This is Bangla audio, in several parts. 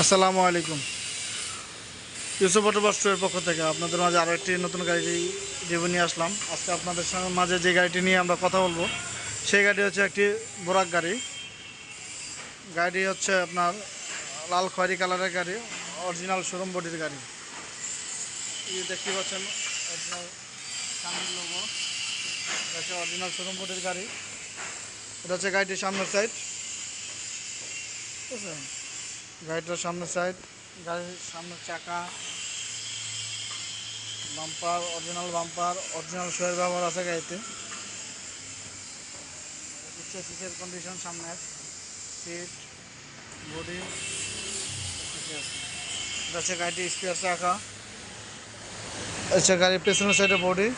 আসসালামু আলাইকুম। ইউসুফ অটোবাস স্টোরের পক্ষ থেকে আপনাদের মাঝে আরও একটি নতুন গাড়ি রিভিউ নিয়ে আসলাম। আজকে আপনাদের মাঝে যে গাড়িটি নিয়ে আমরা কথা বলবো সেই গাড়ি হচ্ছে একটি বোরাক গাড়ি। গাড়ি হচ্ছে আপনার লাল খয়েরি কালারের গাড়ি, অরিজিনাল শোরুম বডির গাড়ি। এই দেখতে পাচ্ছেন অরিজিনাল সামনের লোগো, এটা অরিজিনাল শোরুম বডির গাড়ি। এটা হচ্ছে গাড়িটির সামনের সাইড, ঠিক আছে? গাড়িটার সামনের সাইড, গাড়ির সামনের চাকা, বাম্পার অরিজিনাল শোয়ের ব্যবহার আছে গাড়িতে। হচ্ছে সিটের কন্ডিশন, সামনের সিট, বডি আছে। এটা হচ্ছে গাড়িটি স্পেয়ার চাকা, হচ্ছে গাড়ির পেছনের সাইডে বডি।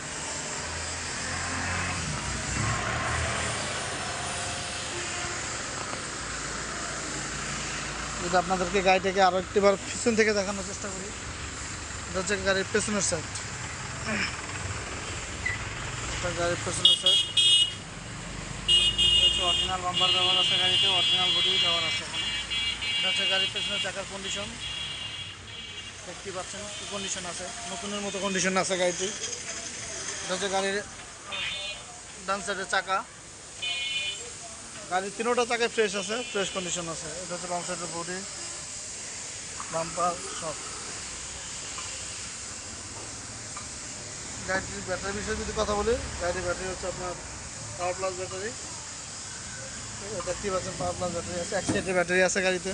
যদি আপনাদেরকে গাড়িটাকে আরও একটিবার পিছন থেকে দেখানোর চেষ্টা করি, এটা হচ্ছে গাড়ির পেছনের সাইড, গাড়ির পেছনের সাইড হচ্ছে অরিজিনাল বাম্পার ব্যবহার আছে গাড়িতে, অরিজিনাল বডি ব্যবহার আছে এখানে। এটা হচ্ছে গাড়ির পেছনের চাকার কন্ডিশন, দেখতে পাচ্ছেন কি কন্ডিশন আছে, নতুনের মতো কন্ডিশন আছে গাড়িটি। এটা হচ্ছে গাড়ির ডান সাইডের চাকা, গাড়ির তিনোটা চাকায় ফ্রেশ আছে, ফ্রেশ কন্ডিশন আছে। এটা হচ্ছে বাম সাইডের বডি, বাম্পার সব। গাড়িটির ব্যাটারির বিষয়ে যদি কথা বলি, গাড়ির ব্যাটারি হচ্ছে আপনার পাওয়ার প্লাস ব্যাটারি, দেখতেই পাচ্ছেন পাওয়ার প্লাস ব্যাটারি আছে, 1 সেটের ব্যাটারি আছে গাড়িতে।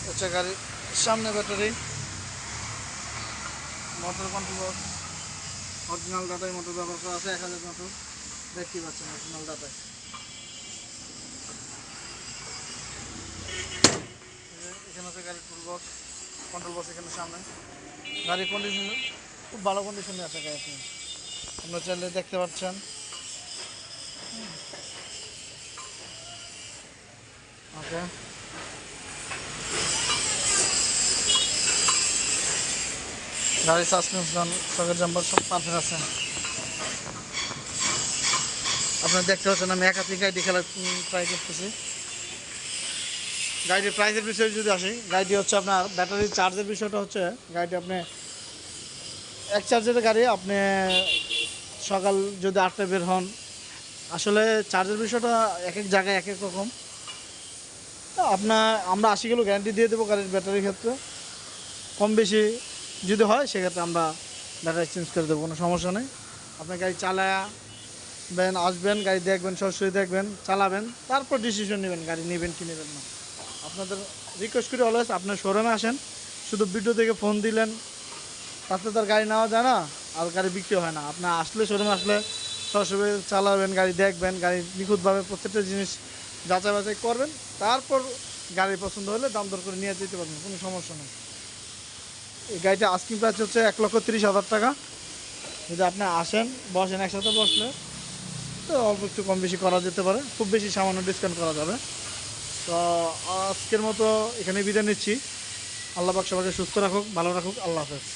হচ্ছে গাড়ির সামনে battery, motor control box, original ডাটায় মোটর ব্যবহার করা আছে, 1000 মোটর, দেখতেই পাচ্ছেন অরিজিনাল ডাটায়। এখানে আছে গাড়ির টুল বক্স, কন্ট্রোল বক্স এখানে সামনে। গাড়ির কন্ডিশন খুব ভালো কন্ডিশনে আছে গাড়িটি, আপনারা চাইলে দেখতে পাচ্ছেন। ওকে, গাড়ির সাসপেনশন, সকেট জাম্পার সব পারফেক্ট আছে। আপনারা দেখতে পাচ্ছেন আমি একাধিক গাড়ি খেলা ট্রাই করতেছি। গাড়িটির প্রাইসের বিষয়ে যদি আসি, গাড়িটি হচ্ছে আপনার ব্যাটারি চার্জের বিষয়টা হচ্ছে, গাড়িটি আপনি এক চার্জের গাড়ি, আপনি সকাল যদি 8টায় বের হন, আসলে চার্জের বিষয়টা এক এক জায়গায় এক এক রকম। আমরা 80 কিলো গ্যারান্টি দিয়ে দেবো গাড়ির ব্যাটারির ক্ষেত্রে, কম বেশি যদি হয় সেক্ষেত্রে আমরা ব্যাটারি চেঞ্জ করে দেবো, কোনো সমস্যা নেই। আপনার গাড়ি চালাবেন, আসবেন, গাড়ি দেখবেন, সরাসরি দেখবেন, চালাবেন, তারপর ডিসিশন নেবেন গাড়ি নেবেন কি নেবেন না। আপনাদের রিকোয়েস্ট করি অলওয়েজ আপনার শোরুমে আসেন, শুধু ভিডিও থেকে ফোন দিলেন তাতে তার গাড়ি নেওয়া যায় না, আর গাড়ি বিক্রি হয় না। আপনার আসলে শোরুমে আসলে সরাসরি চালাবেন, গাড়ি দেখবেন, গাড়ি নিখুঁতভাবে প্রত্যেকটা জিনিস যাচাই বাছাই করবেন, তারপর গাড়ি পছন্দ হলে দাম দর করে নিয়ে যেতে পারবেন, কোনো সমস্যা নেই। এই গাড়িটা আস্কিং প্রাইস হচ্ছে 1,30,000 টাকা। যদি আপনি আসেন, বসেন, একসাথে বসলে তো অল্প একটু কম বেশি করা যেতে পারে, খুব বেশি সামান্য ডিসকাউন্ট করা যাবে। তো আজকের মতো এখানে বিদায় নিচ্ছি। আল্লাহ পাক সবাইকে সুস্থ রাখুক, ভালো রাখুক। আল্লাহ হাফেজ।